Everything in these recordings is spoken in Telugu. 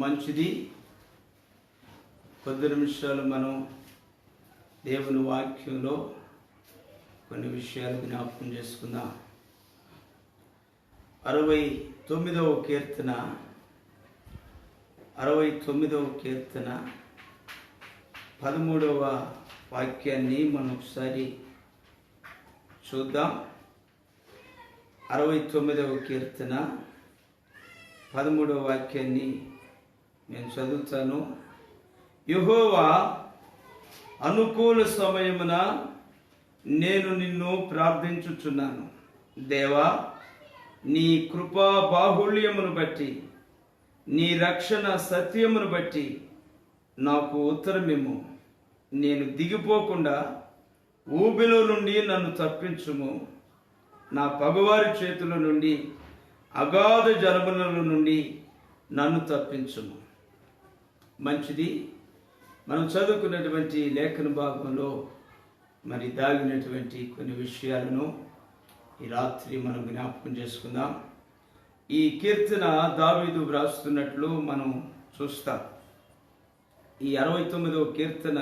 మంచిది. కొద్ది నిమిషాలు మనం దేవుని వాక్యంలో కొన్ని విషయాలు జ్ఞాపకం చేసుకుందాం. 69వ కీర్తన 13వ వాక్యాన్ని మనం ఒకసారి చూద్దాం. 69వ కీర్తన 13వ వాక్యాన్ని నేను చదువుతాను. యెహోవా, అనుకూల సమయమున నేను నిన్ను ప్రార్థించుచున్నాను. దేవా, నీ కృపా బాహుళ్యమును బట్టి, నీ రక్షణ సత్యమును బట్టి నాకు ఉత్తరమిమ్ము. నేను దిగిపోకుండా ఊబిలో నుండి నన్ను తప్పించుము. నా పగవారి చేతుల నుండి, అగాధ జలముల నుండి నన్ను తప్పించుము. మంచిది. మనం చదువుకున్నటువంటి లేఖన భాగంలో మరి దాగినటువంటి కొన్ని విషయాలను ఈ రాత్రి మనం జ్ఞాపకం చేసుకుందాం. ఈ కీర్తన దావీదు వ్రాస్తున్నట్లు మనం చూస్తాం. ఈ 69వ కీర్తన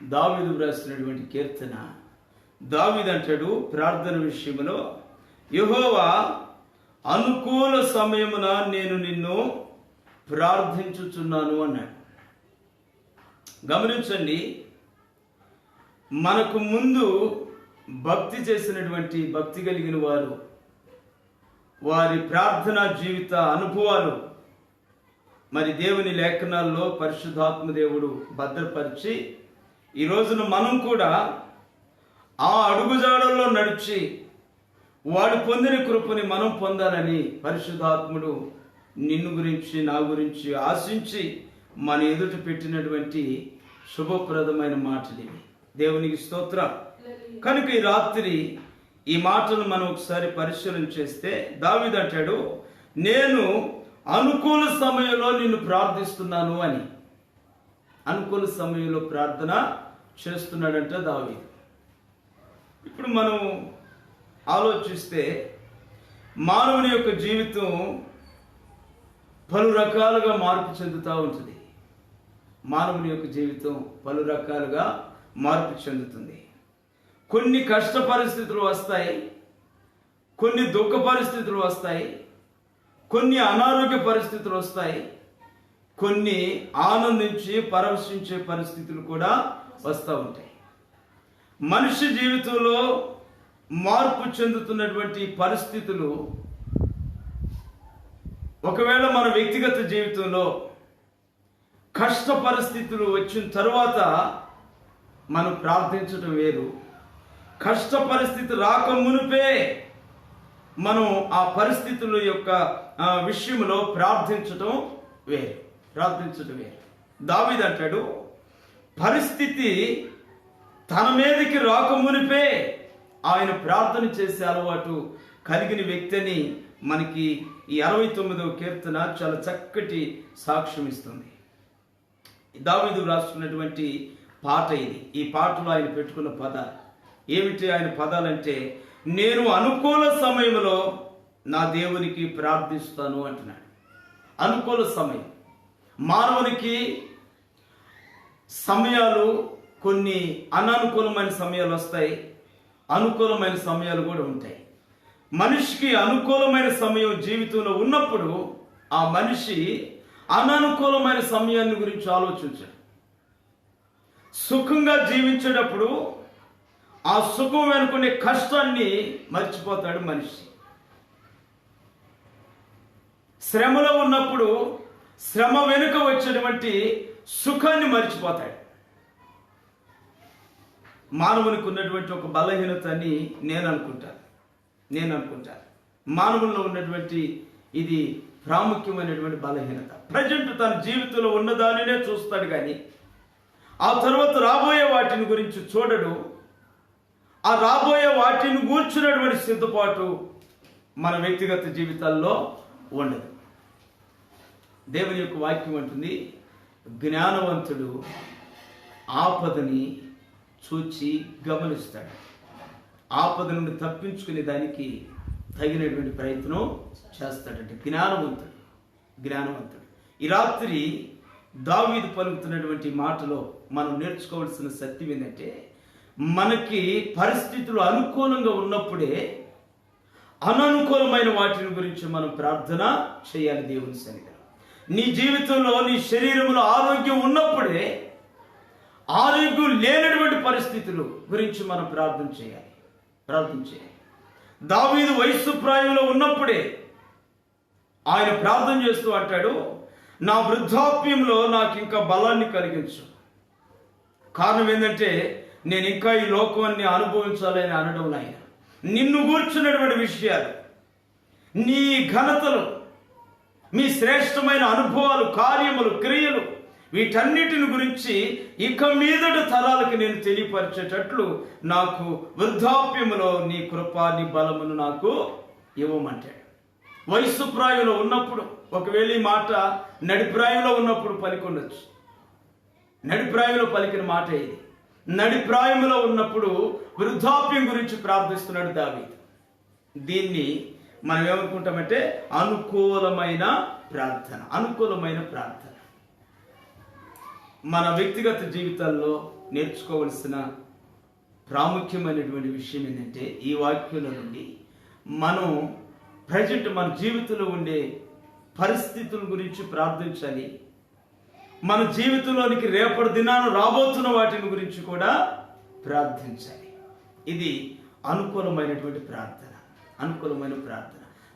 దావీదు వ్రాస్తున్నటువంటి కీర్తన. దావీదు అంటాడు ప్రార్థన విషయంలో, యెహోవా, అనుకూల సమయమున నేను నిన్ను ప్రార్థించుచున్నాను అన్నాడు. గమనించండి, మనకు ముందు భక్తి చేసినటువంటి, భక్తి కలిగిన వారు, వారి ప్రార్థనా జీవిత అనుభవాలు మరి దేవుని లేఖనాల్లో పరిశుద్ధాత్మ దేవుడు భద్రపరిచి ఈ రోజున మనం కూడా ఆ అడుగుజాడల్లో నడిచి వాడు పొందిన కృపని మనం పొందాలని పరిశుద్ధాత్ముడు నిన్ను గురించి, నా గురించి ఆశించి మన ఎదుట పెట్టినటువంటి శుభప్రదమైన మాటలు ఇవి. దేవునికి స్తోత్రం. కనుక ఈ రాత్రి ఈ మాటలు మనం ఒకసారి పరిశీలన చేస్తే దావీదు అంటాడు, నేను అనుకూల సమయంలో నిన్ను ప్రార్థిస్తున్నాను అని. అనుకూల సమయంలో ప్రార్థన చేస్తున్నాడంట దావీదు. ఇప్పుడు మనం ఆలోచిస్తే మానవుని యొక్క జీవితం పలు రకాలుగా మార్పు చెందుతూ ఉంటుంది. మానవుని యొక్క జీవితం పలు రకాలుగా మార్పు చెందుతుంది. కొన్ని కష్ట పరిస్థితులు వస్తాయి, కొన్ని దుఃఖ పరిస్థితులు వస్తాయి, కొన్ని అనారోగ్య పరిస్థితులు వస్తాయి, కొన్ని ఆనందించి పరవశించే పరిస్థితులు కూడా వస్తూ ఉంటాయి. మనిషి జీవితంలో మార్పు చెందుతున్నటువంటి పరిస్థితులు ఒకవేళ మన వ్యక్తిగత జీవితంలో కష్ట పరిస్థితులు వచ్చిన తరువాత మనం ప్రార్థించడం వేరు. కష్ట పరిస్థితి రాక మునిపే మనం ఆ పరిస్థితుల యొక్క విషయంలో ప్రార్థించడం వేరు. దావీదు అంటాడు, పరిస్థితి తన మీదకి రాక మునిపే ఆయన ప్రార్థన చేసే అలవాటు కలిగిన వ్యక్తిని మనకి ఈ 69వ కీర్తన చాలా చక్కటి సాక్ష్యం ఇస్తుంది. దావీదు రాస్తున్నటువంటి పాట ఇది. ఈ పాటలో ఆయన పెట్టుకున్న పదాలు ఏమిటి? ఆయన పదాలంటే, నేను అనుకూల సమయంలో నా దేవునికి ప్రార్థిస్తాను అంటున్నాడు. అనుకూల సమయం. మానవునికి సమయాలు కొన్ని అననుకూలమైన సమయాలు వస్తాయి, అనుకూలమైన సమయాలు కూడా ఉంటాయి. మనిషికి అనుకూలమైన సమయం జీవితంలో ఉన్నప్పుడు ఆ మనిషి అననుకూలమైన సమయాన్ని గురించి ఆలోచించాడు. సుఖంగా జీవించేటప్పుడు ఆ సుఖం వెనుకునే కష్టాన్ని మర్చిపోతాడు మనిషి. శ్రమలో ఉన్నప్పుడు శ్రమ వెనుక వచ్చేటువంటి సుఖాన్ని మర్చిపోతాడు. మానవునికి ఉన్నటువంటి ఒక బలహీనత అని నేను అనుకుంటాను. మానవుల్లో ఉన్నటువంటి ఇది ప్రాముఖ్యమైనటువంటి బలహీనత. ప్రజెంట్ తన జీవితంలో ఉన్నదానినే చూస్తాడు, కానీ ఆ తర్వాత రాబోయే వాటిని గురించి చూడడు. ఆ రాబోయే వాటిని గూర్చున్నటువంటి సిద్ధపాటు మన వ్యక్తిగత జీవితాల్లో ఉండదు. దేవుని యొక్క వాక్యం అంటుంది, జ్ఞానవంతుడు ఆపదని చూచి గమనిస్తాడు. ఆపద నుండి తప్పించుకునే దానికి తగినటువంటి ప్రయత్నం చేస్తాడంటే జ్ఞానవంతుడు. ఈ రాత్రి దావీదు పలుకుతున్నటువంటి మాటలో మనం నేర్చుకోవాల్సిన సత్యం ఏంటంటే, మనకి పరిస్థితులు అనుకూలంగా ఉన్నప్పుడే అననుకూలమైన వాటిని గురించి మనం ప్రార్థన చేయాలి దేవుని సన్నిధిలో. నీ జీవితంలో, నీ శరీరంలో ఆరోగ్యం ఉన్నప్పుడే ఆరోగ్యం లేనటువంటి పరిస్థితులు గురించి మనం ప్రార్థన చేయాలి. దావీదు వయస్సు ప్రాయంలో ఉన్నప్పుడే ఆయన ప్రార్థన చేస్తూ అంటాడు, నా వృద్ధాప్యంలో నాకు ఇంకా బలాన్ని కలిగించు. కారణం ఏంటంటే, నేను ఇంకా ఈ లోకాన్ని అనుభవించాలని అనడం ఆయన. నిన్ను కూర్చున్నటువంటి విషయాలు, నీ ఘనతలు, మీ శ్రేష్టమైన అనుభవాలు, కార్యములు, క్రియలు, వీటన్నిటిని గురించి ఇక మీదటి తరాలకు నేను తెలియపరిచేటట్లు నాకు వృద్ధాప్యములో నీ కృప, నీ బలమును నాకు ఇవ్వమంటాడు. వయస్సు ప్రాయంలో ఉన్నప్పుడు, ఒకవేళ ఈ మాట నడిప్రాయంలో ఉన్నప్పుడు పలికొండొచ్చు. నడిప్రాయంలో పలికిన మాట ఇది. నడిప్రాయంలో ఉన్నప్పుడు వృద్ధాప్యం గురించి ప్రార్థిస్తున్నాడు దావీదు. దీన్ని మనం ఏమనుకుంటామంటే అనుకూలమైన ప్రార్థన. మన వ్యక్తిగత జీవితాల్లో నేర్చుకోవలసిన ప్రాముఖ్యమైనటువంటి విషయం ఏంటంటే, ఈ వాక్యాల నుండి మనం ప్రజెంట్ మన జీవితంలో ఉండే పరిస్థితుల గురించి ప్రార్థించాలి. మన జీవితంలోనికి రేపటి దినాన రాబోతున్న వాటిని గురించి కూడా ప్రార్థించాలి. ఇది అనుకూలమైనటువంటి ప్రార్థన.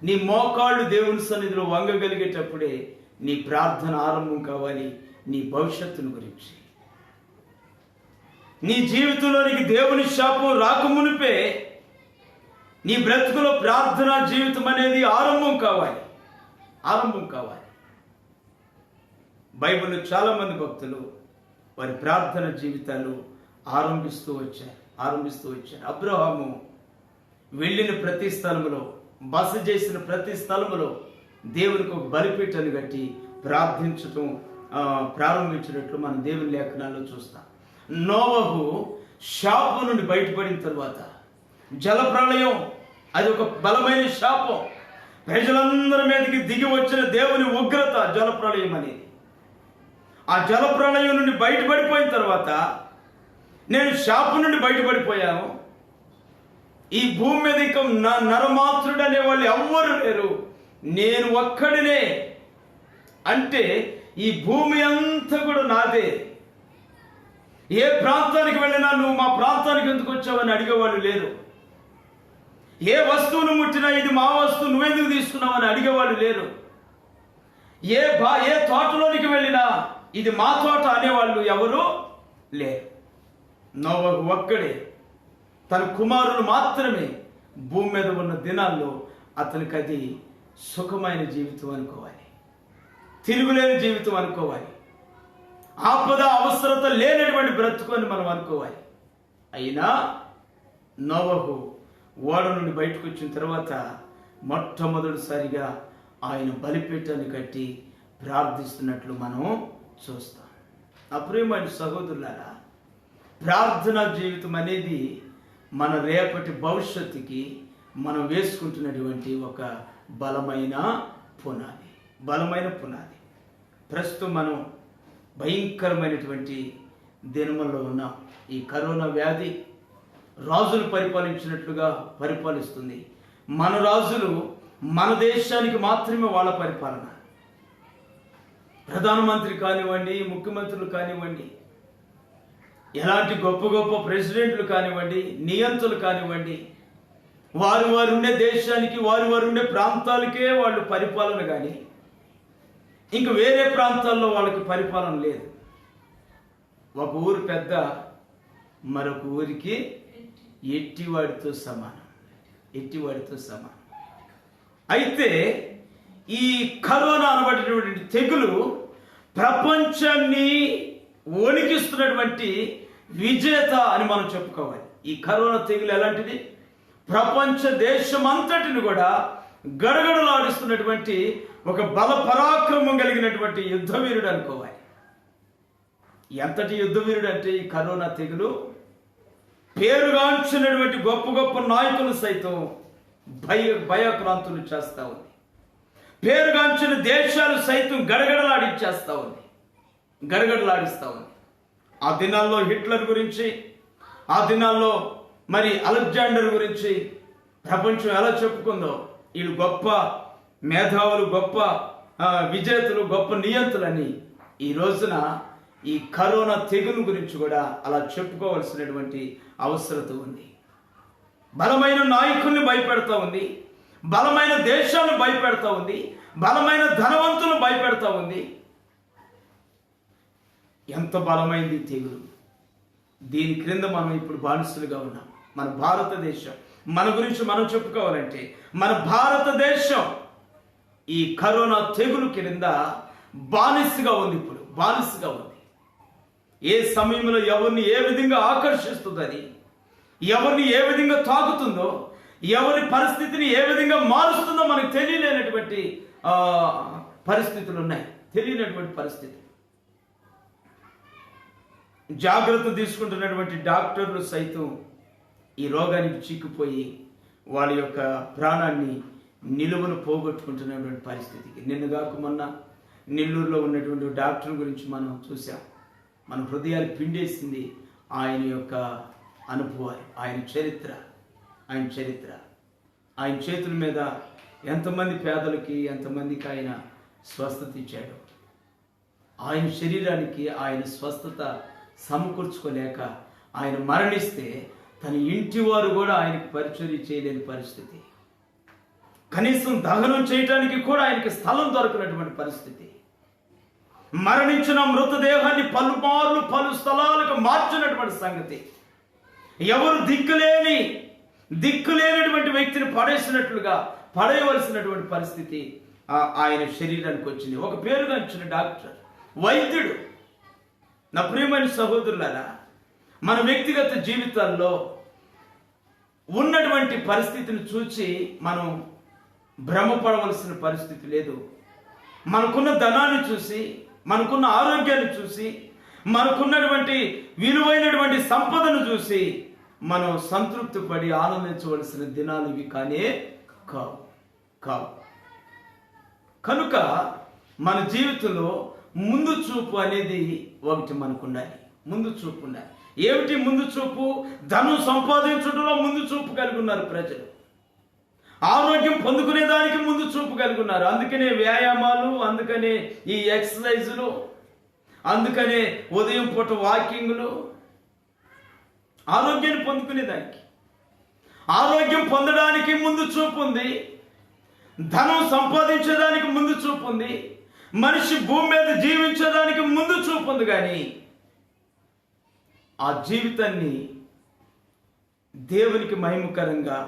నీ మోకాళ్ళు దేవుని సన్నిధిలో వంగగలిగేటప్పుడే నీ ప్రార్థన ఆరంభం కావాలి. నీ భవిష్యత్తును గురించి, నీ జీవితంలోనికి దేవుని శాపం రాకమునిపే నీ బ్రతుకులో ప్రార్థనా జీవితం అనేది ఆరంభం కావాలి. బైబిల్లో చాలా మంది భక్తులు వారి ప్రార్థన జీవితాలు ఆరంభిస్తూ వచ్చారు. అబ్రహాము వెళ్ళిన ప్రతి స్థలములో, బస చేసిన ప్రతి స్థలములో దేవునికి ఒక బలిపీఠాన్ని కట్టి ప్రార్థించటం ప్రారంభించినట్లు మనం దేవుని లేఖనాల్లో చూస్తాం. నోవహు శాపం నుండి బయటపడిన తర్వాత జలప్రళయం, అది ఒక బలమైన శాపం. ప్రజలందరి మీదకి దిగి వచ్చిన దేవుని ఉగ్రత జలప్రళయం అనేది. ఆ జలప్రళయం నుండి బయటపడిపోయిన తర్వాత, నేను శాపం నుండి బయటపడిపోయాను, ఈ భూమి మీద ఇక నరమాత్రుడు అనేవాళ్ళు ఎవ్వరు లేరు, నేను ఒక్కడినే, అంటే ఈ భూమి అంతా కూడా నాదే. ఏ ప్రాంతానికి వెళ్ళినా నువ్వు మా ప్రాంతానికి ఎందుకు వచ్చావని అడిగేవాళ్ళు లేరు. ఏ వస్తువును ముట్టినా ఇది మా వస్తువు, నువ్వెందుకు తీసుకున్నావని అడిగేవాళ్ళు లేరు. ఏ తోటలోనికి వెళ్ళినా ఇది మా తోట అనేవాళ్ళు ఎవరు లేరు. నోవహు ఒక్కడే, తన కుమారులు మాత్రమే భూమి మీద ఉన్న దినాల్లో అతనికి అది సుఖమైన జీవితం అనుకోవాలి, తిరుగులేని జీవితం అనుకోవాలి, ఆపద అవసరత లేనటువంటి బ్రతుకు అని మనం అనుకోవాలి. అయినా నోవహు ఓడ నుండి బయటకు వచ్చిన తర్వాత మొట్టమొదటిసారిగా ఆయన బలిపీఠాన్ని కట్టి ప్రార్థిస్తున్నట్లు మనం చూస్తాం. అప్రియమైన సహోదరులారా, ప్రార్థనా జీవితం అనేది మన రేపటి భవిష్యత్తుకి మనం వేసుకుంటున్నటువంటి ఒక బలమైన పునాది. ప్రస్తుతం మనం భయంకరమైనటువంటి దినముల్లో ఉన్నాం. ఈ కరోనా వ్యాధి రాజులు పరిపాలించినట్లుగా పరిపాలిస్తుంది. మన రాజులు మన దేశానికి మాత్రమే వాళ్ళ పరిపాలన. ప్రధానమంత్రి కానివ్వండి, ముఖ్యమంత్రులు కానివ్వండి, ఎలాంటి గొప్ప గొప్ప ప్రెసిడెంట్లు కానివ్వండి, నియంత్రులు కానివ్వండి, వారు ఉండే దేశానికి, వారు ఉండే ప్రాంతాలకే వాళ్ళు పరిపాలన, కానీ ఇంక వేరే ప్రాంతాల్లో వాళ్ళకి పరిపాలన లేదు. ఒక ఊరు పెద్ద మరొక ఊరికి ఎట్టివాడితో సమానం. అయితే ఈ కరోనా అనబడినటువంటి తెగులు ప్రపంచాన్ని వణికిస్తున్నటువంటి విజేత అని మనం చెప్పుకోవాలి. ఈ కరోనా తెగులు ఎలాంటిది? ప్రపంచ దేశం అంతటిని కూడా గడగడలాడిస్తున్నటువంటి ఒక బల పరాక్రమం కలిగినటువంటి యుద్ధవీరుడు అనుకోవాలి. ఎంతటి యుద్ధవీరుడు అంటే ఈ కరోనా తెగులు పేరుగాంచినటువంటి గొప్ప గొప్ప నాయకులు సైతం భయక్రాంతులు చేస్తా ఉంది. పేరుగాంచిన దేశాలు సైతం గడగడలాడిచ్చేస్తా ఉంది, గడగడలాడిస్తా ఉంది. ఆ దినాల్లో హిట్లర్ గురించి, ఆ దినాల్లో మరి అలెగ్జాండర్ గురించి ప్రపంచం ఎలా చెప్పుకుందో, వీళ్ళు గొప్ప మేధావులు, గొప్ప విజేతలు, గొప్ప నియంతులని ఈ రోజున ఈ కరోనా తెగులు గురించి కూడా అలా చెప్పుకోవాల్సినటువంటి అవసరత ఉంది. బలమైన నాయకుల్ని భయపెడతా ఉంది, బలమైన దేశాలను భయపెడతా ఉంది, బలమైన ధనవంతులను భయపెడతా ఉంది. ఎంత బలమైంది తెగులు! దీని క్రింద మనం ఇప్పుడు బానిసలుగా ఉన్నాం. మన భారతదేశం, మన గురించి మనం చెప్పుకోవాలంటే మన భారతదేశం ఈ కరోనా తెగులు క్రింద బానిసగా ఉంది. ఇప్పుడు బానిసగా ఉంది. ఏ సమయంలో ఎవరిని ఏ విధంగా ఆకర్షిస్తుందని, ఎవరిని ఏ విధంగా తాకుతుందో, ఎవరి పరిస్థితిని ఏ విధంగా మారుస్తుందో మనకు తెలియలేనటువంటి పరిస్థితులు ఉన్నాయి. తెలియనటువంటి పరిస్థితి. జాగ్రత్త తీసుకుంటున్నటువంటి డాక్టర్లు సైతం ఈ రోగానికి చిక్కుపోయి వాళ్ళ యొక్క ప్రాణాన్ని నిలువను పోగొట్టుకుంటున్నటువంటి పరిస్థితికి. నిన్నగాక మొన్న నెల్లూరులో ఉన్నటువంటి డాక్టర్ గురించి మనం చూసాం. మన హృదయాలు పిండేసింది ఆయన యొక్క అనుభవాలు, ఆయన చరిత్ర. ఆయన చేతుల మీద ఎంతమంది పేదలకి, ఎంతమందికి ఆయన స్వస్థత ఇచ్చాడు. ఆయన శరీరానికి ఆయన స్వస్థత సమకూర్చుకోలేక ఆయన మరణిస్తే తన ఇంటి వారు కూడా ఆయనకు పరిచర్య చేయలేని పరిస్థితి. కనీసం దహనం చేయడానికి కూడా ఆయనకి స్థలం దొరకనటువంటి పరిస్థితి. మరణించిన మృతదేహాన్ని పలు స్థలాలకు మార్చినటువంటి సంగతి. ఎవరు దిక్కులేనటువంటి వ్యక్తిని పడేయవలసినటువంటి పరిస్థితి ఆయన శరీరానికి వచ్చింది. ఒక పేరుగాంచిన డాక్టర్, వైద్యుడు. నా ప్రియమైన సహోదరులారా, మన వ్యక్తిగత జీవితాల్లో ఉన్నటువంటి పరిస్థితిని చూసి మనం భ్రమపడవలసిన పరిస్థితి లేదు. మనకున్న ధనాన్ని చూసి, మనకున్న ఆరోగ్యాన్ని చూసి, మనకున్నటువంటి విలువైనటువంటి సంపదను చూసి మనం సంతృప్తి పడి ఆనందించవలసిన దినాలు ఇవి కానే కావు. కనుక మన జీవితంలో ముందు చూపు అనేది ఒకటి మనకు ఉండాలి. ముందు చూపు ఉండాలి. ఏమిటి ముందు చూపు? ధనం సంపాదించడంలో ముందు చూపు కలిగి ఉన్నారు ప్రజలు. ఆరోగ్యం పొందుకునే దానికి ముందు చూపు కలిగి ఉన్నారు. అందుకనే వ్యాయామాలు, అందుకనే ఈ ఎక్సర్సైజులు, అందుకనే ఉదయం పూట వాకింగ్లు. ఆరోగ్యాన్ని పొందుకునేదానికి, ఆరోగ్యం పొందడానికి ముందు చూపు ఉంది. ధనం సంపాదించేదానికి ముందు చూపు ఉంది. మనిషి భూమి మీద జీవించడానికి ముందు చూపు ఉంది. కానీ ఆ జీవితాన్ని దేవునికి మహిమకరంగా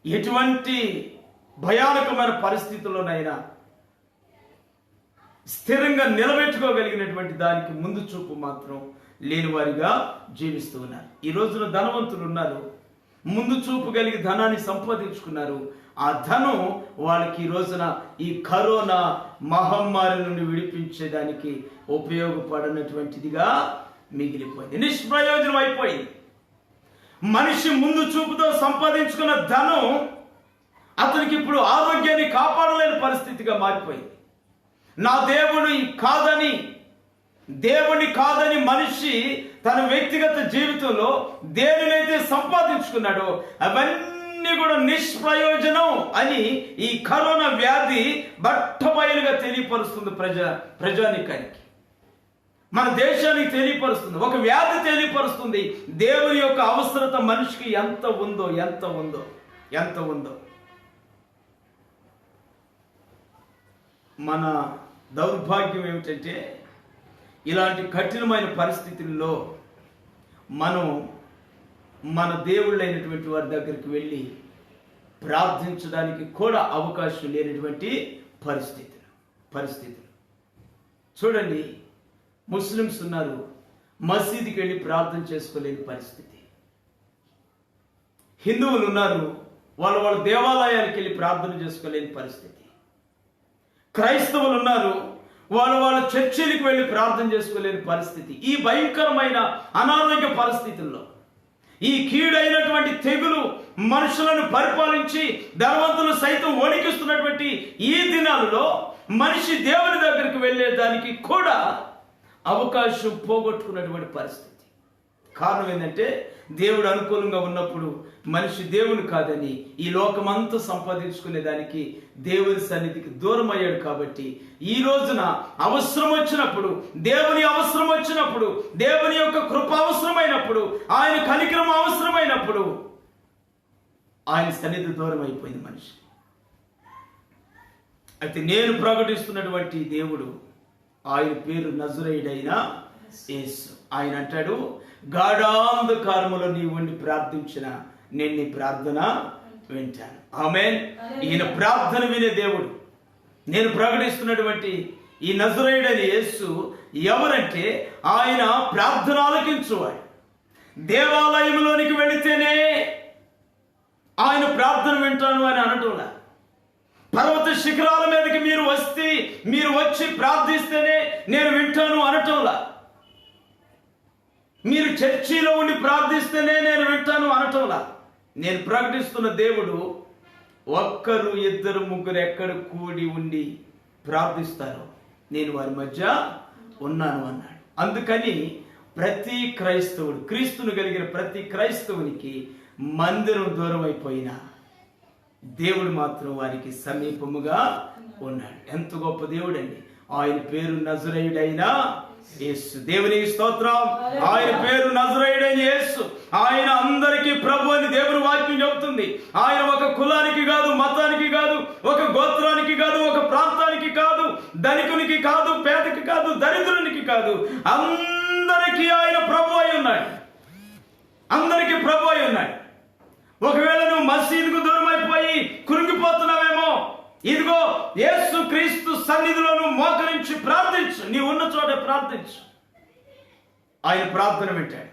ఎటువంటి భయానకమైన పరిస్థితుల్లోనైనా స్థిరంగా నిలబెట్టుకోగలిగినటువంటి దానికి ముందు చూపు మాత్రం లేని వారిగా జీవిస్తూ ఉన్నారు. ఈ రోజున ధనవంతులు ఉన్నారు, ముందు చూపు కలిగి ధనాన్ని సంపాదించుకున్నారు. ఆ ధనం వాళ్ళకి ఈ రోజున ఈ కరోనా మహమ్మారి నుండి విడిపించేదానికి ఉపయోగపడినటువంటిదిగా మిగిలిపోయింది, నిష్ప్రయోజనం అయిపోయింది. మనిషి ముందు చూపుతో సంపాదించుకున్న ధనం అతనికి ఇప్పుడు ఆరోగ్యాన్ని కాపాడలేని పరిస్థితిగా మారిపోయింది. నా దేవుని కాదని మనిషి తన వ్యక్తిగత జీవితంలో దేనినైతే సంపాదించుకున్నాడో అవన్నీ కూడా నిష్ప్రయోజనం అని ఈ కరోనా వ్యాధి బట్టబయలుగా తెలియపరుస్తుంది ప్రజానికానికి, మన దేశానికి తెలియపరుస్తుంది. ఒక వ్యాధి తెలియపరుస్తుంది దేవుని యొక్క అవసరత మనిషికి ఎంత ఉందో. మన దౌర్భాగ్యం ఏమిటంటే ఇలాంటి కఠినమైన పరిస్థితుల్లో మనం మన దేవుళ్ళైనటువంటి వారి దగ్గరికి వెళ్ళి ప్రార్థించడానికి కూడా అవకాశం లేనటువంటి పరిస్థితులు. చూడండి, ముస్లిమ్స్ ఉన్నారు, మసీదుకి వెళ్ళి ప్రార్థన చేసుకోలేని పరిస్థితి. హిందువులు ఉన్నారు, వాళ్ళ దేవాలయాలకు వెళ్ళి ప్రార్థన చేసుకోలేని పరిస్థితి. క్రైస్తవులు ఉన్నారు, వాళ్ళ చర్చిలకు వెళ్ళి ప్రార్థన చేసుకోలేని పరిస్థితి. ఈ భయంకరమైన అనారోగ్య పరిస్థితుల్లో, ఈ కీడైనటువంటి తెగులు మనుషులను పరిపాలించి ధనవంతులు సైతం వణికిస్తున్నటువంటి ఈ దినాలలో మనిషి దేవుని దగ్గరికి వెళ్ళేదానికి కూడా అవకాశం పోగొట్టుకున్నటువంటి పరిస్థితి. కారణం ఏంటంటే దేవుడు అనుకూలంగా ఉన్నప్పుడు మనిషి దేవుని కాదని ఈ లోకమంతా సంపాదించుకునే దానికి దేవుని సన్నిధికి దూరం అయ్యాడు. కాబట్టి ఈ రోజున అవసరం వచ్చినప్పుడు, దేవుని అవసరం వచ్చినప్పుడు, దేవుని యొక్క కృప అవసరమైనప్పుడు, ఆయన కనికరం అవసరమైనప్పుడు ఆయన సన్నిధి దూరం అయిపోయింది మనిషి. అయితే నేను ప్రకటిస్తున్నటువంటి దేవుడు, ఆయన పేరు నజరేయుడైన యేసు. ఆయన అంటాడు, గాఢాంధకారములో నీవు ఉండి ప్రార్థించిన నేను నీ ప్రార్థన వింటాను. ఆమేన్. ఈయన ప్రార్థన వినే దేవుడు. నేను ప్రకటిస్తున్నటువంటి ఈ నజరేయుడైన యేసు ఎవరంటే ఆయన ప్రార్థన ఆలకించువాడు. దేవాలయంలోనికి వెళితేనే ఆయన ప్రార్థన వింటాను అని అనటంలా, పర్వత శిఖరాల మీదకి మీరు వచ్చి ప్రార్థిస్తేనే నేను వింటాను అనటంలా, మీరు చర్చిలో ఉండి ప్రార్థిస్తేనే నేను వింటాను అనటంలా, నేను ప్రకటిస్తున్న దేవుడు ఒక్కరు ఇద్దరు ముగ్గురు ఎక్కడ కూడి ఉండి ప్రార్థిస్తారో నేను వారి మధ్య ఉన్నాను అన్నాడు. అందుకని ప్రతి క్రైస్తవుడు, క్రీస్తును కలిగిన ప్రతి క్రైస్తవునికి మందిరం దూరం అయిపోయినా దేవుడు మాత్రం వారికి సమీపముగా ఉన్నాడు. ఎంత గొప్ప దేవుడు అండి! ఆయన పేరు నజరేయుడైన యేసు. దేవునికి స్తోత్రం. ఆయన పేరు నజరేయుడైన యేసు. ఆయన అందరికీ ప్రభు అని దేవుని వాక్యం చెబుతుంది. ఆయన ఒక కులానికి కాదు, మతానికి కాదు, ఒక గోత్రానికి కాదు, ఒక ప్రాంతానికి కాదు, ధనికునికి కాదు, పేదకి కాదు, దరిద్రునికి కాదు, అందరికీ ఆయన ప్రభు అయి ఉన్నాడు. అందరికీ ప్రభు అయి ఉన్నాడు. ఒకవేళ నువ్వు మసీదుకు దూరం అయిపోయి కృంగిపోతున్నావేమో, ఇదిగో యేసు క్రీస్తు సన్నిధిలో నువ్వు మోకరించి ప్రార్థించు. నీ ఉన్న చోట ప్రార్థించు, ఆయన ప్రార్థన వింటాడు.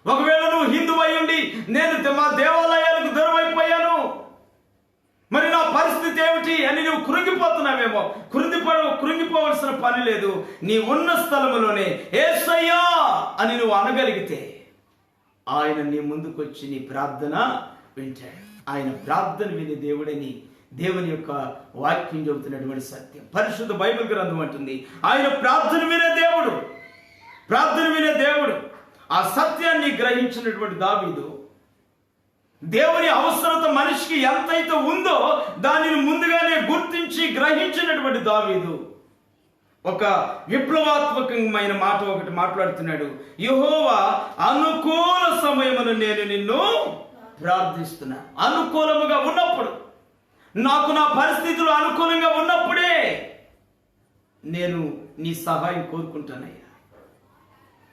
ఒకవేళ నువ్వు హిందువు అయి ఉండి నేను మా దేవాలయాలకు దూరం అయిపోయాను, మరి నా పరిస్థితి ఏమిటి అని నువ్వు కృంగిపోతున్నావేమో, కృంగిపోవలసిన పని లేదు. నీ ఉన్న స్థలములోనే యేసయ్యా అని నువ్వు అనగలిగితే ఆయన నీ ముందుకు వచ్చి నీ ప్రార్థన వింటాడు. ఆయన ప్రార్థన వినే దేవుడని దేవుని యొక్క వాక్యం చెబుతున్నటువంటి సత్యం. పరిశుద్ధ బైబిల్ గ్రంథం అంటుంది ఆయన ప్రార్థన వినే దేవుడు, ప్రార్థన వినే దేవుడు. ఆ సత్యాన్ని గ్రహించినటువంటి దావీదు, దేవుని అవసరత మనిషికి ఎంతైతే ఉందో దానిని ముందుగానే గుర్తించి గ్రహించినటువంటి దావీదు ఒక విప్లవాత్మకమైన మాట ఒకటి మాట్లాడుతున్నాడు. యెహోవా అనుకూల సమయమున నేను నిన్ను ప్రార్థిస్తున్నా. అనుకూలముగా ఉన్నప్పుడు, నాకు నా పరిస్థితులు అనుకూలంగా ఉన్నప్పుడే నేను నీ సహాయం కోరుకుంటానయ్యా.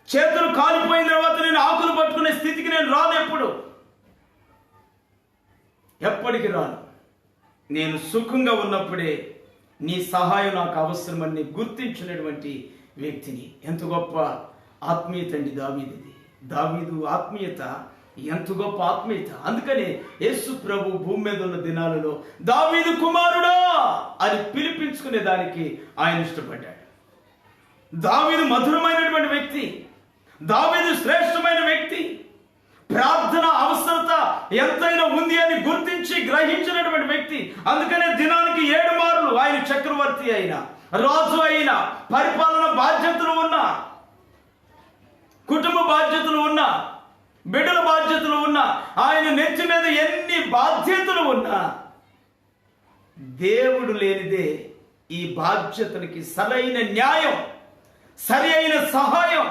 చేతులు కాలిపోయిన తర్వాత నేను ఆకులు పట్టుకునే స్థితికి నేను రాను. ఎప్పటికి రాను. నేను సుఖంగా ఉన్నప్పుడే నీ సహాయం నాకు అవసరమని గుర్తించినటువంటి వ్యక్తిని. ఎంత గొప్ప ఆత్మీయత అండి దావీదుది. దావీదు ఆత్మీయత ఎంత గొప్ప ఆత్మీయత. అందుకనే యేసు ప్రభు భూమి మీద ఉన్న దినాలలో దావీదు కుమారుడా అని పిలిపించుకునే దానికి ఆయన ఇష్టపడ్డాడు. దావీదు మధురమైనటువంటి వ్యక్తి, దావీదు శ్రేష్టమైన వ్యక్తి. ప్రార్థన అవసరత ఎంతైనా ఉంది అని గుర్తించి గ్రహించినటువంటి వ్యక్తి. అందుకనే దినానికి 7 మార్లు ఆయన చక్రవర్తి అయినా, రాజు అయినా, పరిపాలన బాధ్యతలు ఉన్నా, కుటుంబ బాధ్యతలు ఉన్నా, బిడ్డల బాధ్యతలు ఉన్నా, ఆయన నెత్తి మీద ఎన్ని బాధ్యతలు ఉన్నా దేవుడు లేనిదే ఈ బాధ్యతలకి సరైన న్యాయం, సరి అయిన సహాయం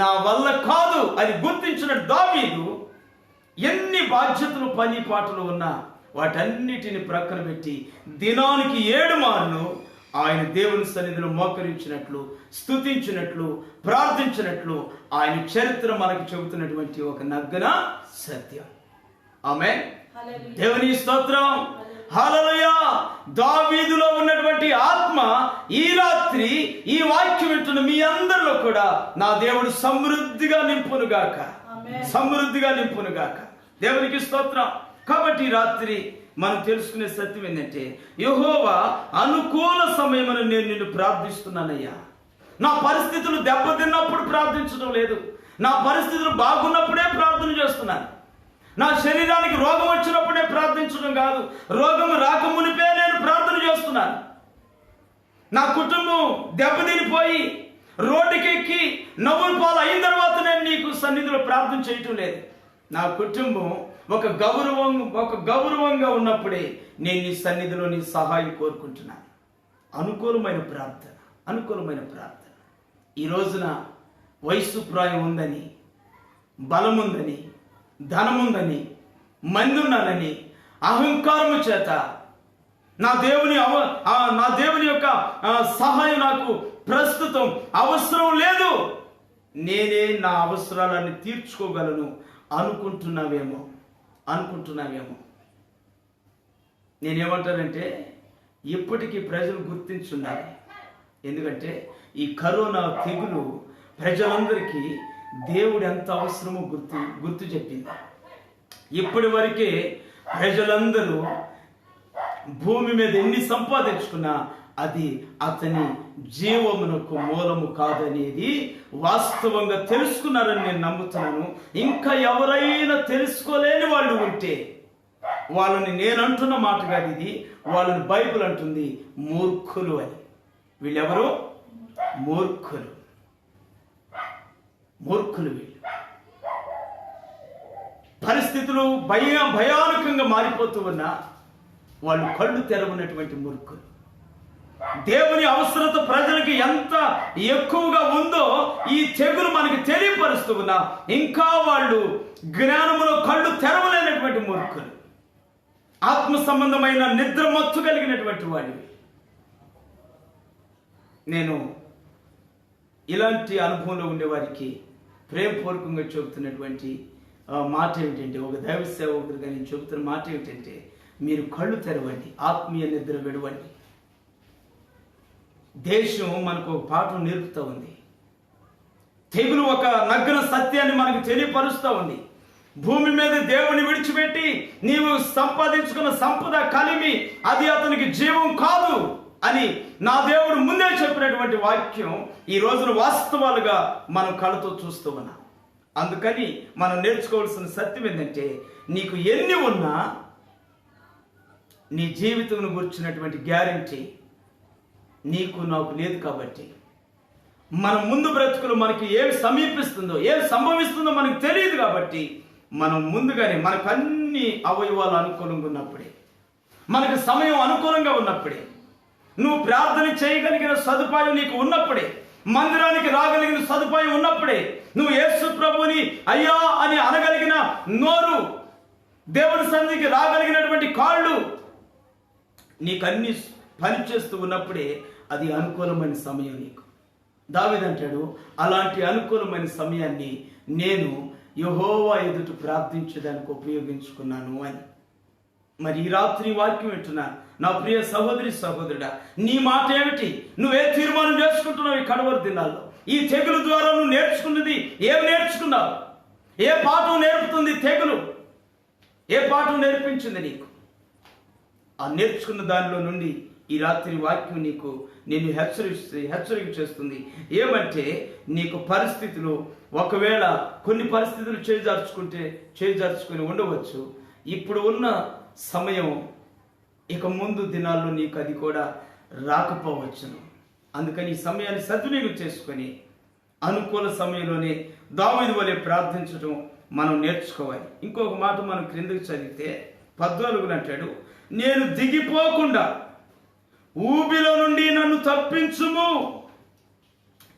నా వల్ల కాదు అని గుర్తించిన దావీదు ఎన్ని బాధ్యతలు పని పాటలు ఉన్నా వాటన్నిటిని ప్రక్కన పెట్టి దినానికి 7 మార్లు ఆయన దేవుని సన్నిధిలో మోకరించినట్లు, స్తుతించినట్లు, ప్రార్థించినట్లు ఆయన చరిత్ర మనకు చెబుతున్నటువంటి ఒక నగ్గన సత్యం. ఆమేన్. దేవుని స్తోత్రం. హల్లెలూయా. దావీదులో ఉన్నటువంటి ఆత్మ ఈ రాత్రి ఈ వాక్యం వింటున్న మీ అందరిలో కూడా నా దేవుడు సమృద్ధిగా నింపునుగాక, సమృద్ధిగా నింపునుగాక. దేవునికి స్తోత్రం. కాబట్టి ఈ రాత్రి మనం తెలుసుకునే సత్యం ఏంటంటే, యెహోవా అనుకూల సమయమున నేను నిన్ను ప్రార్థిస్తున్నానయ్యా. నా పరిస్థితులు దెబ్బతిన్నప్పుడు ప్రార్థించడం లేదు, నా పరిస్థితులు బాగున్నప్పుడే ప్రార్థన చేస్తున్నాను. నా శరీరానికి రోగం వచ్చినప్పుడే ప్రార్థించడం కాదు, రోగం రాకమునిపే నేను ప్రార్థన చేస్తున్నాను. నా కుటుంబం దెబ్బతినిపోయి రోడ్డుకెక్కి నవ్వుల పాలు అయిన తర్వాత నేను నీకు సన్నిధిలో ప్రార్థన చేయటం లేదు. నా కుటుంబం ఒక గౌరవంగా ఉన్నప్పుడే నేను నీ సన్నిధిలో నీ సహాయం కోరుకుంటున్నాను. అనుకూలమైన ప్రార్థన. ఈ రోజున వయస్సు ప్రాయం ఉందని, బలం ఉందని, ధనముందని, మంది ఉన్నానని అహంకారము చేత నా దేవుని యొక్క సహాయం నాకు ప్రస్తుతం అవసరం లేదు, నేనే నా అవసరాలన్నీ తీర్చుకోగలను అనుకుంటున్నావేమో. నేనేమంటానంటే ఇప్పటికీ ప్రజలు గుర్తించున్నారు. ఎందుకంటే ఈ కరోనా తెగులు ప్రజలందరికీ దేవుడు ఎంత అవసరమో గుర్తు చెప్పింది. ఇప్పటి వరకే ప్రజలందరూ భూమి మీద ఎన్ని సంపాదించుకున్నా అది అతని జీవమునకు మూలము కాదనేది వాస్తవంగా తెలుసుకున్నారని నేను నమ్ముతున్నాను. ఇంకా ఎవరైనా తెలుసుకోలేని వాళ్ళు ఉంటే వాళ్ళని నేను అంటున్న మాట కాదు ఇది, వాళ్ళని బైబిల్ అంటుంది మూర్ఖులు అని. వీళ్ళెవరు? మూర్ఖులు వీళ్ళు. పరిస్థితులు భయానకంగా మారిపోతూ ఉన్నా వాళ్ళు కళ్ళు తెరవనటువంటి మూర్ఖులు. దేవుని అవసరత ప్రజలకి ఎంత ఎక్కువగా ఉందో ఈ తెగులు మనకి తెలియపరుస్తూ ఉన్నా ఇంకా వాళ్ళు జ్ఞానములో కళ్ళు తెరవలేనటువంటి మూర్ఖులు, ఆత్మ సంబంధమైన నిద్ర మత్తు కలిగినటువంటి వాడివి. నేను ఇలాంటి అనుభవంలో ఉండేవారికి ప్రేమపూర్వకంగా చెబుతున్నటువంటి మాట ఏమిటంటే, ఒక దైవ సేవకుడిగా నేను చెబుతున్న మాట ఏమిటంటే, మీరు కళ్ళు తెరవండి, ఆత్మీయ నిద్ర విడవండి. దేశం మనకు ఒక పాఠం నేర్పుతూ ఉంది. తెగులు ఒక నగ్న సత్యాన్ని మనకు తెలియపరుస్తూ ఉంది. భూమి మీద దేవుని విడిచిపెట్టి నీవు సంపాదించుకున్న సంపద కలిమి అది అతనికి జీవం కాదు అని నా దేవుడు ముందే చెప్పినటువంటి వాక్యం ఈ రోజున వాస్తవాలుగా మనం కళ్ళతో చూస్తూ ఉన్నాం. అందుకని మనం నేర్చుకోవాల్సిన సత్యం ఏంటంటే, నీకు ఎన్ని ఉన్నా నీ జీవితం గురించినటువంటి గ్యారంటీ నీకు నాకు లేదు. కాబట్టి మన ముందు బ్రతుకులు మనకి ఏమి సమీపిస్తుందో, ఏమి సంభవిస్తుందో మనకు తెలియదు. కాబట్టి మనం ముందుగానే మనకు అన్ని అవయవాలు అనుకూలంగా ఉన్నప్పుడే, మనకు సమయం అనుకూలంగా ఉన్నప్పుడే, నువ్వు ప్రార్థన చేయగలిగిన సదుపాయం నీకు ఉన్నప్పుడే, మందిరానికి రాగలిగిన సదుపాయం ఉన్నప్పుడే, నువ్వు యేసు ప్రభుని అయ్యా అని అనగలిగిన నోరు, దేవుని సన్నిధికి రాగలిగినటువంటి కాళ్ళు నీకు అన్ని పనిచేస్తూ ఉన్నప్పుడే అది అనుకూలమైన సమయం నీకు. దావీదు అంటాడు, అలాంటి అనుకూలమైన సమయాన్ని నేను యెహోవా ఎదుట ప్రార్థించడానికి ఉపయోగించుకున్నాను అని. మరి ఈ రాత్రి వాక్యం వింటున్నా నా ప్రియ సహోదరుడా, నీ మాట ఏమిటి? నువ్వే తీర్మానం చేసుకుంటున్నావు ఈ కడవరి దినాల్లో? ఈ తెగులు ద్వారా నువ్వు నేర్చుకున్నది ఏమి నేర్చుకున్నావు? ఏ పాఠం నేర్పుతుంది తెగులు? ఏ పాఠం నేర్పించింది నీకు? ఆ నేర్చుకున్న దానిలో నుండి ఈ రాత్రి వాక్యం నీకు నేను హెచ్చరిక చేస్తుంది. ఏమంటే, నీకు పరిస్థితులు ఒకవేళ కొన్ని పరిస్థితులు చేజార్చుకుని ఉండవచ్చు. ఇప్పుడు ఉన్న సమయం ఇక ముందు దినాల్లో నీకు అది కూడా రాకపోవచ్చును. అందుకని ఈ సమయాన్ని సద్వినియోగం చేసుకొని అనుకూల సమయంలోనే దావీదు వలె ప్రార్థించడం మనం నేర్చుకోవాలి. ఇంకొక మాట మనం క్రిందకి చదివితే 14 అంటాడు, నేను దిగిపోకుండా ఊబిలో నుండి నన్ను తప్పించుము.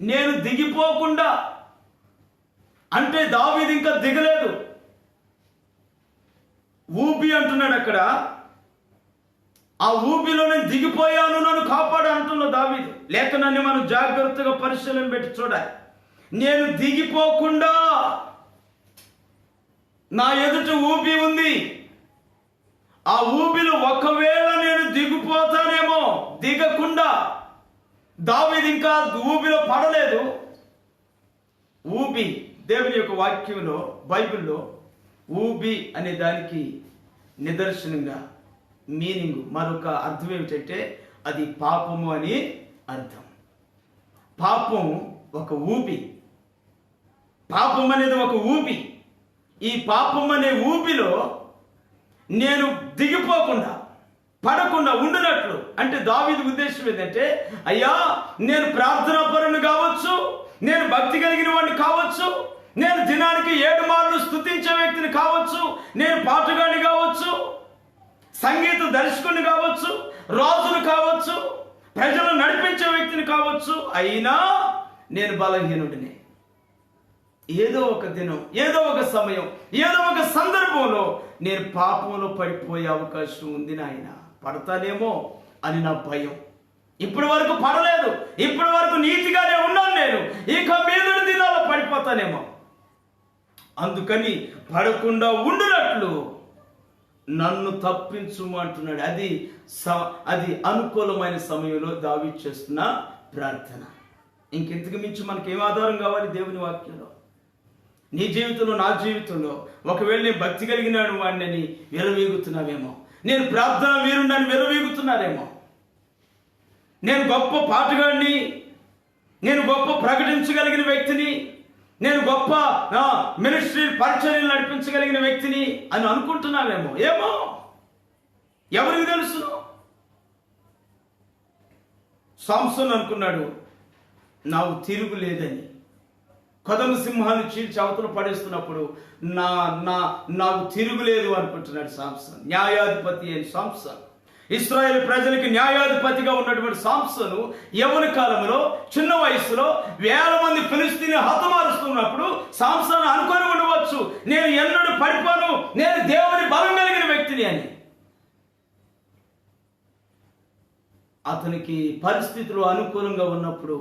నేను దిగిపోకుండా అంటే దావీదు ఇంకా దిగలేదు. ఊబి అంటున్నాడు అక్కడ. ఆ ఊబిలో నేను దిగిపోయాను, నన్ను కాపాడు అంటున్న దావీదు. లేఖనాన్ని మనం జాగ్రత్తగా పరిశీలన పెట్టి చూడాలి. నేను దిగిపోకుండా, నా ఎదుట ఊబి ఉంది. ఆ ఊబిలో ఒకవేళ నేను దిగిపోతానేమో, దిగకుండా దావీదు ఇంకా ఊబిలో పడలేదు. ఊబి దేవుని యొక్క వాక్యంలో, బైబిల్లో ఊబి అనే దానికి నిదర్శనంగా మీనింగ్ మరొక అర్థం ఏమిటంటే, అది పాపము అని అర్థం. పాపం ఒక ఊబి. పాపం అనేది ఒక ఊబి. ఈ పాపం అనే ఊబిలో నేను దిగిపోకుండా పడకుండా ఉండునట్లు, అంటే దావీదు ఉద్దేశం ఏంటంటే, అయ్యా నేను ప్రార్థనా పరుని కావచ్చు, నేను భక్తి కలిగిన వాడిని కావచ్చు, నేను దినానికి 7 మార్లు స్తుతించే వ్యక్తిని కావచ్చు, నేను పాటగాడిని కావచ్చు, సంగీత దర్శకుని కావచ్చు, రాజును కావచ్చు, ప్రజలను నడిపించే వ్యక్తిని కావచ్చు, అయినా నేను బలహీనుడిని. ఏదో ఒక దినం, ఏదో ఒక సమయం, ఏదో ఒక సందర్భంలో నేను పాపంలో పడిపోయే అవకాశం ఉంది నాయన. పడతానేమో అని నా భయం. ఇప్పటి వరకు పడలేదు, ఇప్పటి వరకు నీతిగానే ఉన్నాను నేను, ఇక మీదటి దినాల్లో పడిపోతానేమో. అందుకని పడకుండా ఉండునట్లు నన్ను తప్పించుము అంటున్నాడు. అది అనుకూలమైన సమయంలో దావీదు చేస్తున్న ప్రార్థన. ఇంకెంతకు మించి మనకి ఏం ఆధారం కావాలి దేవుని వాక్యంలో? నీ జీవితంలో, నా జీవితంలో ఒకవేళ నేను భక్తి కలిగిన వాడిని విరవీగుతున్నావేమో, నేను ప్రార్థన వీరుండని విరవీగుతున్నారేమో, నేను గొప్ప పాటగాడిని, నేను గొప్ప ప్రకటించగలిగిన వ్యక్తిని, నేను గొప్ప మినిస్ట్రీ పరిచర్యలు నడిపించగలిగిన వ్యక్తిని అని అనుకుంటున్నావేమో. ఏమో, ఎవరికి తెలుసు? సంసోను అనుకున్నాడు నాకు తిరుగు లేదని. కొదమ సింహాన్ని చీల్చి అవతల పడేస్తున్నప్పుడు నాకు తిరుగులేదు అనుకుంటున్నాడు సంసోను. న్యాయాధిపతి అయిన సంసోను, ఇశ్రాయేలు ప్రజలకి న్యాయాధిపతిగా ఉన్నటువంటి సంసోను యవ్వన కాలంలో చిన్న వయసులో 1000 మంది ఫిలిష్తీయులను హతమారుస్తున్నప్పుడు సంసోను అనుకొని ఉండవచ్చు, నేను ఎన్నడూ పడిపోను, నేను దేవుని బలం కలిగిన వ్యక్తిని అని. అతనికి పరిస్థితులు అనుకూలంగా ఉన్నప్పుడు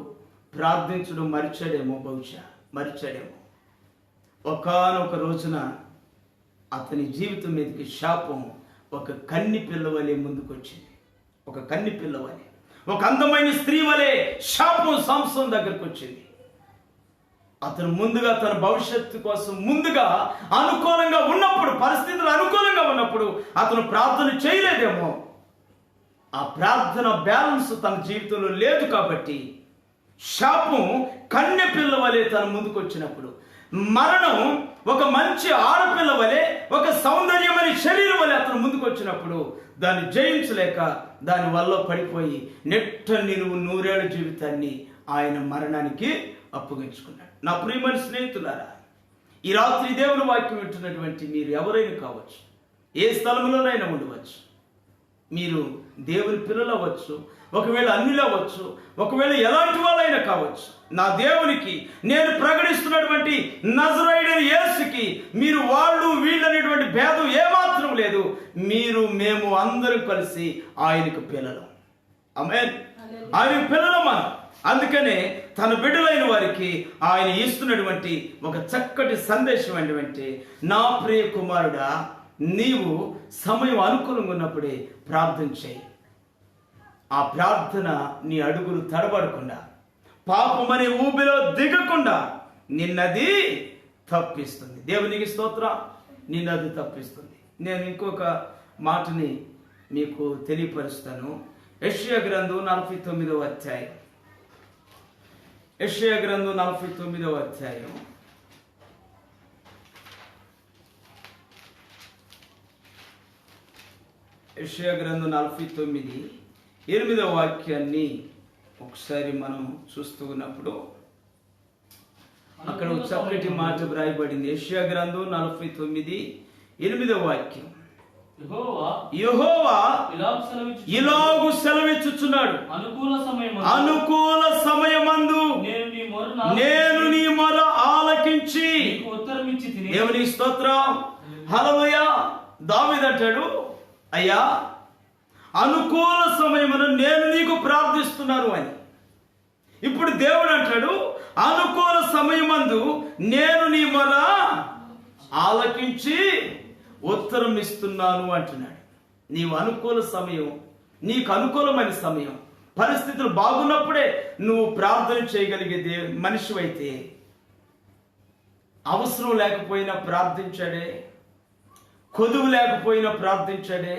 ప్రార్థించడం మరిచాడేమో, బహుశా మరిచాడేమో. ఒకానొక రోజున అతని జీవితం మీదకి శాపం ఒక కన్ని పిల్లవలే ముందుకొచ్చింది. ఒక కన్ని పిల్లవలే, ఒక అందమైన స్త్రీ వలె శాపం సంసోను దగ్గరకు వచ్చింది. అతను ముందుగా తన భవిష్యత్తు కోసం ముందుగా అనుకూలంగా ఉన్నప్పుడు, పరిస్థితులు అనుకూలంగా ఉన్నప్పుడు అతను ప్రార్థన చేయలేదేమో. ఆ ప్రార్థన బ్యాలెన్స్ తన జీవితంలో లేదు కాబట్టి శాపం కన్య పిల్ల వలె తన ముందుకు వచ్చినప్పుడు, మరణం ఒక మంచి ఆడపిల్ల వలె, ఒక సౌందర్యమైన శరీరం వలె అతను ముందుకు వచ్చినప్పుడు దాన్ని జయించలేక దాని వల్ల పడిపోయి నెట్ట నిలువు 100 ఏళ్ల జీవితాన్ని ఆయన మరణానికి అప్పగించుకున్నాడు. నా ప్రియమైన స్నేహితులారా, ఈ రాత్రి దేవుని వాక్యం వింటున్నటువంటి మీరు ఎవరైనా కావచ్చు, ఏ స్థలంలోనైనా ఉండవచ్చు, మీరు దేవుని పిల్లలు అవ్వచ్చు, ఒకవేళ అన్యులు అవ్వచ్చు, ఒకవేళ ఎలాంటి వాళ్ళైనా కావచ్చు. నా దేవునికి నేను ప్రకటిస్తున్నటువంటి నజరేయుడైన యేసుకి మీరు వాళ్ళు వీళ్ళు అనేటువంటి భేదం ఏమాత్రం లేదు. మేము అందరం కలిసి ఆయనకు పిల్లలు. ఆమేన్. ఆయన పిల్లలు మనం. అందుకనే తన బిడ్డలైన వారికి ఆయన ఇస్తున్నటువంటి ఒక చక్కటి సందేశం ఏంటంటే, నా ప్రియ కుమారుడా, నీవు సమయం అనుకూలంగా ఉన్నప్పుడే ప్రార్థన చేయి. ఆ ప్రార్థన నీ అడుగులు తడబడకుండా, పాపం అనే ఊబిలో దిగకుండా నిన్నది తప్పిస్తుంది. దేవునికి స్తోత్రం. నిన్నది తప్పిస్తుంది. నేను ఇంకొక మాటని మీకు తెలియపరుస్తాను. యెషయా గ్రంథం 49వ అధ్యాయం. యెషయా గ్రంథం 49వ అధ్యాయం. యెషయా గ్రంథం 49:8వ వాక్యాన్ని ఒకసారి మనం చూస్తూ ఉన్నప్పుడు అక్కడ ఒక చక్కటి మాట వ్రాయబడింది. యెషయా గ్రంథం 49:8వ వాక్యం. యెహోవా ఇలాగు సెలవిచ్చుచున్నాడు, అనుకూల సమయమందు నేను నీ మొర ఆలకించి. దేవుని స్తోత్రం. హల్లెలూయా. దావీదు అంటాడు, అయ్యా అనుకూల సమయమున నేను నీకు ప్రార్థిస్తున్నాను అని. ఇప్పుడు దేవుడు అంటాడు, అనుకూల సమయమందు నేను నీ మొర ఆలకించి ఉత్తరం ఇస్తున్నాను అంటున్నాడు. నీవు అనుకూల సమయం, నీకు అనుకూలమైన సమయం, పరిస్థితులు బాగున్నప్పుడే నువ్వు ప్రార్థన చేయగలిగే మనిషివైతే, అవసరం లేకపోయినా ప్రార్థించాడే, కొదువు లేకపోయినా ప్రార్థించాడే,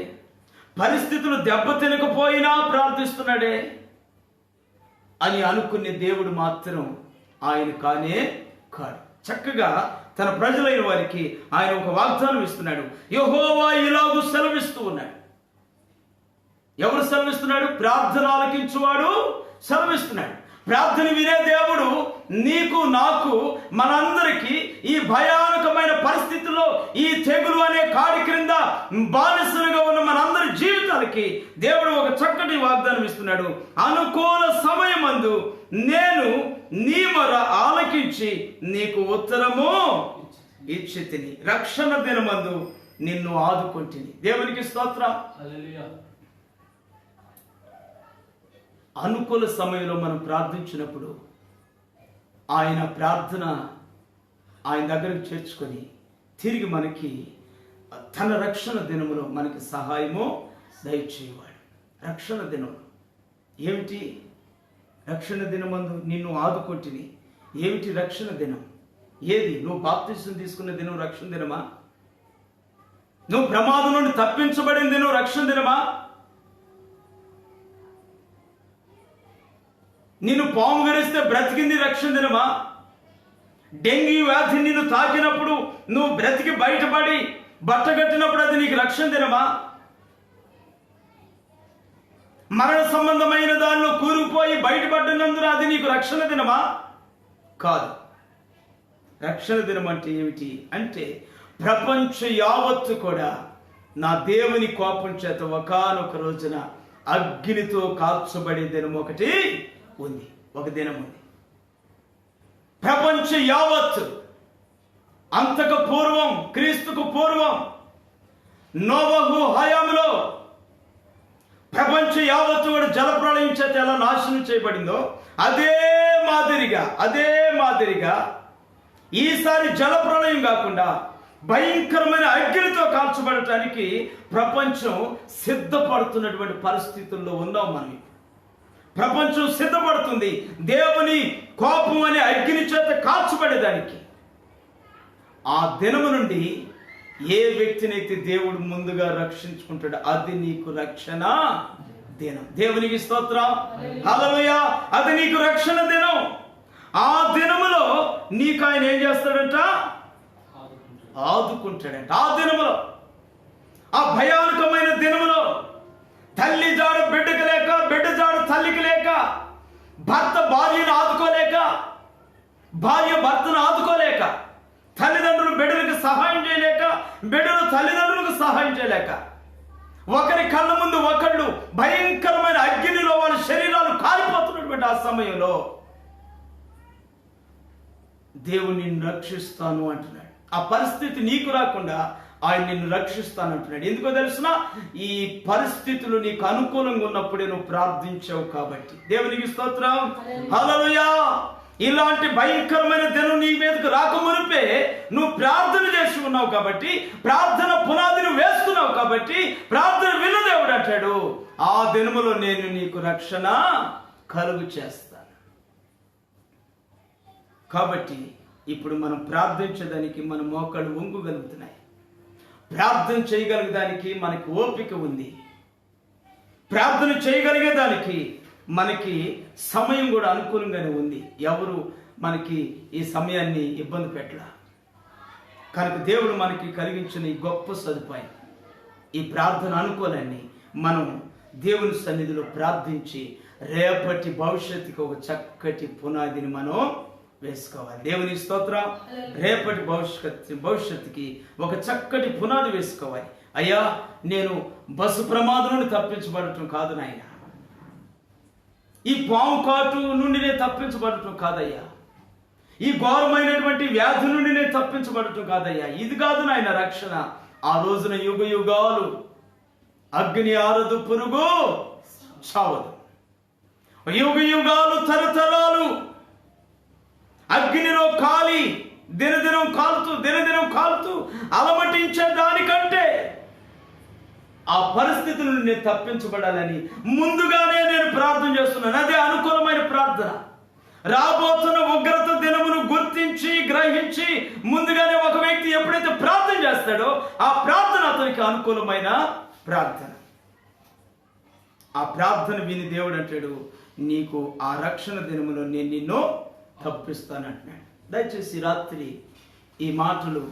పరిస్థితులు దెబ్బతినకపోయినా ప్రార్థిస్తున్నాడే అని అనుకునే దేవుడు మాత్రం ఆయన కానే కాడు. చక్కగా తన ప్రజలైన వారికి ఆయన ఒక వాగ్దానం ఇస్తున్నాడు. యెహోవా ఇలాగు సెలవిస్తూ ఉన్నాడు. ఎవరు సెలవిస్తున్నాడు? ప్రార్థన ఆలకించువాడు సెలవిస్తున్నాడు. ప్రార్థన వినే దేవుడు నీకు నాకు మనందరికీ ఈ భయానకమైన పరిస్థితుల్లో, ఈ తెగులు అనే కాడి క్రింద బానిసలుగా ఉన్న మనందరి జీవితాలకి దేవుడు ఒక చక్కటి వాగ్దానం ఇస్తున్నాడు. అనుకూల సమయమందు నేను నీ మొర ఆలకించి నీకు ఉత్తరము ఇచ్చి తిని, రక్షణ దినమందు నిన్ను ఆదుకొంటిని. దేవునికి స్తోత్రం. అనుకూల సమయంలో మనం ప్రార్థించినప్పుడు ఆయన ప్రార్థన ఆయన దగ్గరకు చేర్చుకొని తిరిగి మనకి తన రక్షణ దినములో మనకి సహాయము దయచేవాడు. రక్షణ దినములు ఏమిటి? రక్షణ దినమందు నిన్ను ఆదుకొంటిని. ఏమిటి రక్షణ దినం? ఏది? నువ్వు బాప్తిసం తీసుకున్న దినం రక్షణ దినమా? నువ్వు ప్రమాదం నుండి తప్పించబడిన దినం రక్షణ దినమా? నిన్ను పాము గరిస్తే బ్రతికింది రక్షణ దినమా? డెంగీ వ్యాధి నిన్ను తాకినప్పుడు నువ్వు బ్రతికి బయటపడి బట్టగట్టినప్పుడు అది నీకు రక్షణ దినమా? మరణ సంబంధమైన దానిలో కూరుకుపోయి బయటపడినందున అది నీకు రక్షణ దినమా? కాదు. రక్షణ దినం అంటే ఏమిటి అంటే, ప్రపంచ యావత్తు కూడా నా దేవుని కోపం చేత ఒకానొక రోజున అగ్నితో కాల్చబడే దినం ఒకటి ఉంది. ఒక దినం ఉంది. ప్రపంచ యావత్తు అంతకు పూర్వం, క్రీస్తుకు పూర్వం నోవహు హయాంలో ప్రపంచ యావత్తు కూడా జలప్రళయం చేత ఎలా నాశనం చేయబడిందో అదే మాదిరిగా ఈసారి జలప్రళయం కాకుండా భయంకరమైన అగ్నితో కాల్చబడటానికి ప్రపంచం సిద్ధపడుతున్నటువంటి పరిస్థితుల్లో ఉన్నాం మనం. ప్రపంచం సిద్ధపడుతుంది దేవుని కోపం అనే అగ్ని చేత కాల్చబడేదానికి. ఆ దినము నుండి ఏ వ్యక్తినైతే దేవుడు ముందుగా రక్షించుకుంటాడో అది నీకు రక్షణ దినం. దేవునికి స్తోత్రం. హల్లెలూయా. అది నీకు రక్షణ దినం. ఆ దినములో నీకు ఆయన ఏం చేస్తాడంట? ఆదుకుంటాడంట. ఆ దినములో, ఆ భయానకమైన దినములో తల్లి జాడ బిడ్డకు లేక, బిడ్డ జాడ తల్లికి లేక, భర్త భార్యను ఆదుకోలేక, భార్య భర్తను ఆదుకోలేక, తల్లిదండ్రులు బిడ్డలకు సహాయం చేయలేక, బిడ్డలు తల్లిదండ్రులకు సహాయం చేయలేక, ఒకరి కళ్ళ ముందు ఒకళ్ళు భయంకరమైన అగ్నిలో వాళ్ళ శరీరాలు కాలిపోతున్నటువంటి ఆ సమయంలో దేవుడు నిన్ను రక్షిస్తాను అంటున్నాడు. ఆ పరిస్థితి నీకు రాకుండా ఆయన నిన్ను రక్షిస్తానంటున్నాడు. ఎందుకో తెలుసునా? ఈ పరిస్థితులు నీకు అనుకూలంగా ఉన్నప్పుడే నువ్వు ప్రార్థించావు కాబట్టి. దేవునికి స్తోత్రం. హల్లెలూయా. ఇలాంటి భయంకరమైన దినం నీ మీదకు రాకమునిపే నువ్వు ప్రార్థన చేసి ఉన్నావు కాబట్టి, ప్రార్థన పునాదిని వేస్తున్నావు కాబట్టి, ప్రార్థన విన్న దేవుడు అంటాడు, ఆ దినములో నేను నీకు రక్షణ కలుగు చేస్తాను. కాబట్టి ఇప్పుడు మనం ప్రార్థించడానికి మన మోకాళ్ళు వంగుగలుగుతున్నాయి. ప్రార్థన చేయగలిగేదానికి మనకి ఓపిక ఉంది. ప్రార్థన చేయగలిగేదానికి మనకి సమయం కూడా అనుకూలంగానే ఉంది. ఎవరు మనకి ఈ సమయాన్ని ఇబ్బంది పెట్టలా. కనుక దేవుడు మనకి కలిగించిన ఈ గొప్ప సదుపాయం, ఈ ప్రార్థన అనుకూలాన్ని మనం దేవుని సన్నిధిలో ప్రార్థించి రేపటి భవిష్యత్తుకి ఒక చక్కటి పునాదిని మనం వేసుకోవాలి. దేవుని స్తోత్రం. రేపటి భవిష్యత్తుకి ఒక చక్కటి పునాది వేసుకోవాలి. అయ్యా, నేను బస్సు ప్రమాదం నుండి తప్పించబడటం కాదు నాయన, ఈ పాము కాటు నుండి నేను తప్పించబడటం కాదయ్యా, ఈ ఘోరమైనటువంటి వ్యాధి నుండి నేను తప్పించబడటం కాదయ్యా, ఇది కాదు నాయన రక్షణ. ఆ రోజున యుగ యుగాలు అగ్ని ఆరదు, పురుగు చావదు. యుగ యుగాలు, తరతరాలు అగ్నిలో కాలి దినదినం కాలుతూ అలమటించే దానికంటే ఆ పరిస్థితి నుండి నేను తప్పించబడాలని ముందుగానే నేను ప్రార్థన చేస్తున్నాను. అదే అనుకూలమైన ప్రార్థన. రాబోతున్న ఉగ్రత దినమును గుర్తించి గ్రహించి ముందుగానే ఒక వ్యక్తి ఎప్పుడైతే ప్రార్థన చేస్తాడో ఆ ప్రార్థన అతనికి అనుకూలమైన ప్రార్థన. ఆ ప్రార్థన విని దేవుడు అంటాడు, నీకు ఆ రక్షణ దినములో నేను నిన్ను తప్పిస్తానంటున్నాడు. దయచేసి రాత్రి ఈ మాటలు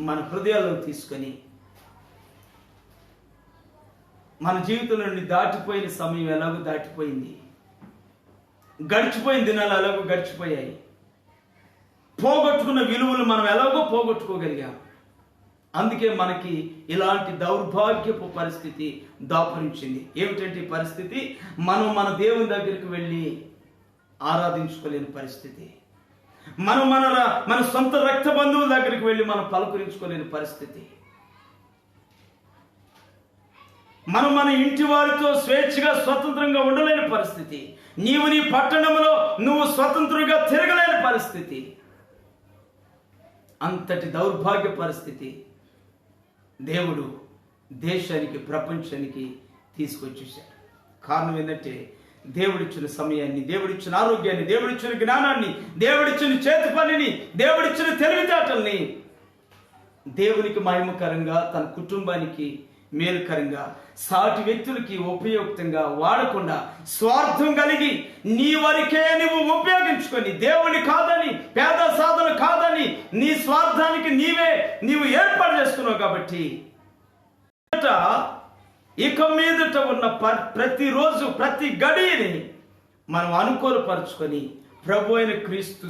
మన హృదయాల్లో తీసుకొని మన జీవితం నుండి దాటిపోయిన సమయం ఎలాగో దాటిపోయింది, గడిచిపోయిన దినాలు ఎలాగో గడిచిపోయాయి, పోగొట్టుకున్న విలువలు మనం ఎలాగో పోగొట్టుకోగలిగాం. అందుకే మనకి ఇలాంటి దౌర్భాగ్యపు పరిస్థితి దాపురించింది. ఏమిటంటే ఈ పరిస్థితి, మనం మన దేవుని దగ్గరికి వెళ్ళి ఆరాధించుకోలేని పరిస్థితి, మన సొంత రక్త బంధువుల దగ్గరికి వెళ్ళి మనం పలకరించుకోలేని పరిస్థితి, మన ఇంటి వారితో స్వేచ్ఛగా స్వతంత్రంగా ఉండలేని పరిస్థితి, నీవు నీ పట్టణంలో నువ్వు స్వతంత్రంగా తిరగలేని పరిస్థితి, అంతటి దౌర్భాగ్య పరిస్థితి దేవుడు దేశానికి, ప్రపంచానికి తీసుకొచ్చేసాడు. కారణం ఏంటంటే దేవుడిచ్చిన సమయాన్ని, దేవుడిచ్చిన ఆరోగ్యాన్ని, దేవుడిచ్చిన జ్ఞానాన్ని, దేవుడిచ్చిన చేతి పనిని, దేవుడిచ్చిన తెలివితేటల్ని దేవునికి మహిమకరంగా, తన కుటుంబానికి మేలుకరంగా, సాటి వ్యక్తులకి ఉపయుక్తంగా వాడకుండా స్వార్థం కలిగి నీ వరకే నువ్వు ఉపయోగించుకొని, దేవుని కాదని, పేద సాధన కాదని, నీ స్వార్థానికి నీవు ఏర్పాటు చేసుకున్నావు. కాబట్టి ఇక మీదట ఉన్న ప్రతిరోజు ప్రతి గడియని మనం అనుకూలపరుచుకొని ప్రభు అయిన క్రీస్తు